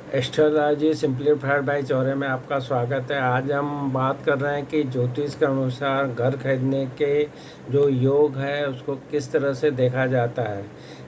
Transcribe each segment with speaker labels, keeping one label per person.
Speaker 1: Astrology simplified by Chaure में आपका स्वागत है। आज हम बात कर रहे हैं कि ज्योतिष के अनुसार घर खरीदने के जो योग है उसको किस तरह से देखा जाता है।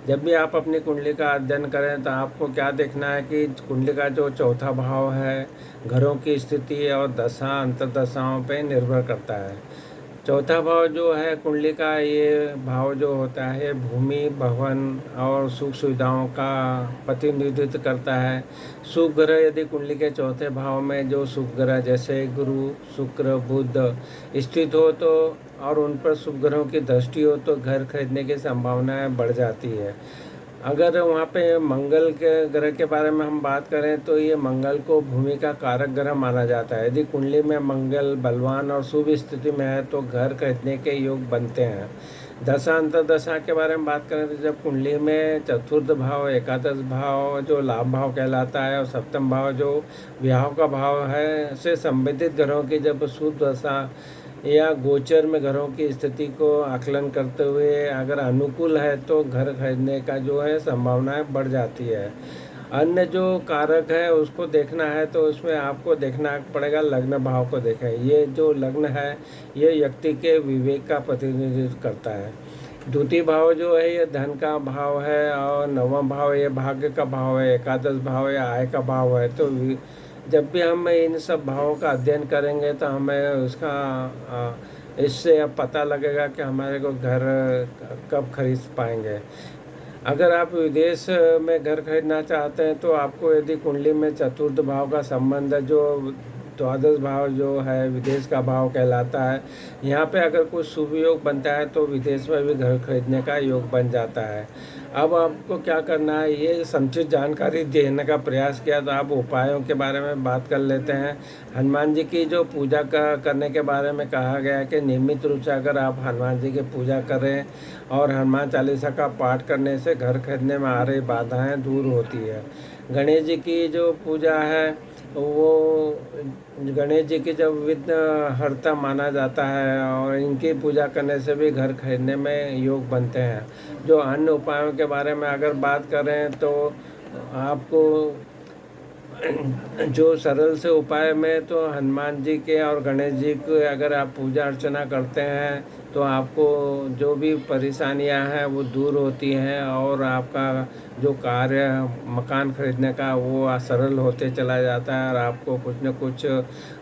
Speaker 1: जब भी आप अपनी कुंडली का अध्ययन करें तो आपको क्या देखना है कि कुंडली का जो चौथा भाव है घरों की स्थिति और दशा अंतर्दशाओं पे निर्भर करता है। चौथा भाव जो है कुंडली का, ये भाव जो होता है भूमि, भवन और सुख सुविधाओं का प्रतिनिधित्व करता है। शुभ ग्रह यदि कुंडली के चौथे भाव में जो शुभ ग्रह जैसे गुरु, शुक्र, बुध स्थित हो तो और उन पर शुभ ग्रहों की दृष्टि हो तो घर खरीदने की संभावनाएं बढ़ जाती है। अगर वहाँ पे मंगल के ग्रह के बारे में हम बात करें तो ये मंगल को भूमि का कारक ग्रह माना जाता है। यदि कुंडली में मंगल बलवान और शुभ स्थिति में है तो घर खरीदने के योग बनते हैं। दशा अंतर्दशा के बारे में बात करें तो जब कुंडली में चतुर्थ भाव, एकादश भाव जो लाभ भाव कहलाता है और सप्तम भाव जो विवाह का भाव है से संबंधित ग्रहों की जब शुभ दशा या गोचर में घरों की स्थिति को आकलन करते हुए अगर अनुकूल है तो घर खरीदने का जो है संभावनाएं बढ़ जाती है। अन्य जो कारक है उसको देखना है तो उसमें आपको देखना पड़ेगा लग्न भाव को देखें। ये जो लग्न है ये व्यक्ति के विवेक का प्रतिनिधित्व करता है। द्वितीय भाव जो है ये धन का भाव है और नवम भाव ये भाग्य का भाव है, एकादश भाव या आय का भाव है। तो जब भी हम इन सब भावों का अध्ययन करेंगे तो हमें उसका इससे अब पता लगेगा कि हमारे को घर कब खरीद पाएंगे। अगर आप विदेश में घर खरीदना चाहते हैं तो आपको यदि कुंडली में चतुर्थ भाव का संबंध है जो द्वादश भाव जो है विदेश का भाव कहलाता है, यहाँ पे अगर कुछ शुभ योग बनता है तो विदेश में भी घर खरीदने का योग बन जाता है। अब आपको क्या करना है, ये समुचित जानकारी देने का प्रयास किया तो आप उपायों के बारे में बात कर लेते हैं। हनुमान जी की जो पूजा करने के बारे में कहा गया है कि नियमित रूप से अगर आप हनुमान जी की पूजा करें और हनुमान चालीसा का पाठ करने से घर खरीदने में आ रही बाधाएं दूर होती है। गणेश जी की जो पूजा है वो गणेश जी की जब विघ्न हर्ता माना जाता है और इनकी पूजा करने से भी घर खरीदने में योग बनते हैं। जो अन्य उपायों के बारे में अगर बात करें तो आपको जो सरल से उपाय में तो हनुमान जी के और गणेश जी के अगर आप पूजा अर्चना करते हैं तो आपको जो भी परेशानियां हैं वो दूर होती हैं और आपका जो कार्य मकान खरीदने का वो सरल होते चला जाता है और आपको कुछ न कुछ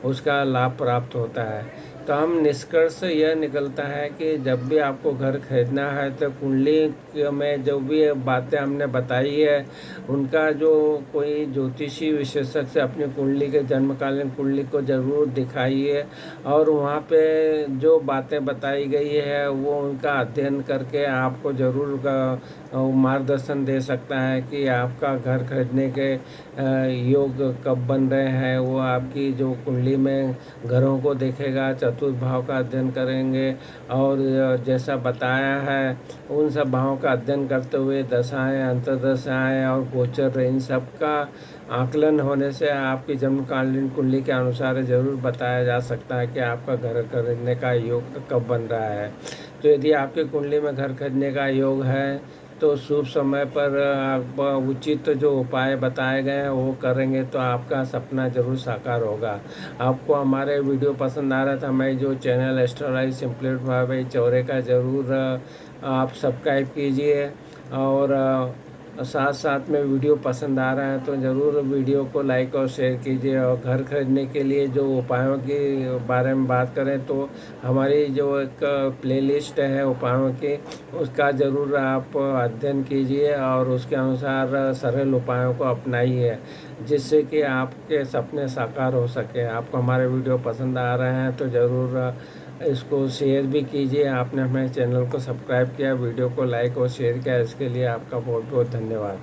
Speaker 1: उसका लाभ प्राप्त होता है। तो हम निष्कर्ष यह निकलता है कि जब भी आपको घर खरीदना है तो कुंडली में जो भी बातें हमने बताई है उनका जो कोई ज्योतिषी विशेषज्ञ से अपनी कुंडली के जन्मकालीन कुंडली को ज़रूर दिखाइए और वहाँ पे जो बातें बताई गई है वो उनका अध्ययन करके आपको ज़रूर मार्गदर्शन दे सकता है कि आपका घर खरीदने के योग कब बन रहे हैं। वो आपकी जो कुंडली में घरों को देखेगा, चतुर्थ भाव का अध्ययन करेंगे और जैसा बताया है उन सब भावों का अध्ययन करते हुए दशाएं, अंतर्दशाएं और गोचर इन सब का आकलन होने से आपकी जन्मकालीन कुंडली के अनुसार ज़रूर बताया जा सकता है कि आपका घर खरीदने का योग कब बन रहा है। तो यदि आपकी कुंडली में घर खरीदने का योग है तो शुभ समय पर आप उचित जो उपाय बताए गए हैं वो करेंगे तो आपका सपना ज़रूर साकार होगा। आपको हमारे वीडियो पसंद आ रहा था, हमारे जो channel astrology simplified by Chaure का ज़रूर आप सब्सक्राइब कीजिए और साथ साथ में वीडियो पसंद आ रहा है तो ज़रूर वीडियो को लाइक और शेयर कीजिए। और घर खरीदने के लिए जो उपायों के बारे में बात करें तो हमारी जो एक प्लेलिस्ट है उपायों की उसका ज़रूर आप अध्ययन कीजिए और उसके अनुसार सरल उपायों को अपनाइए जिससे कि आपके सपने साकार हो सके। आपको हमारे वीडियो पसंद आ रहे हैं तो ज़रूर इसको शेयर भी कीजिए। आपने हमारे चैनल को सब्सक्राइब किया, वीडियो को लाइक और शेयर किया, इसके लिए आपका बहुत बहुत धन्यवाद।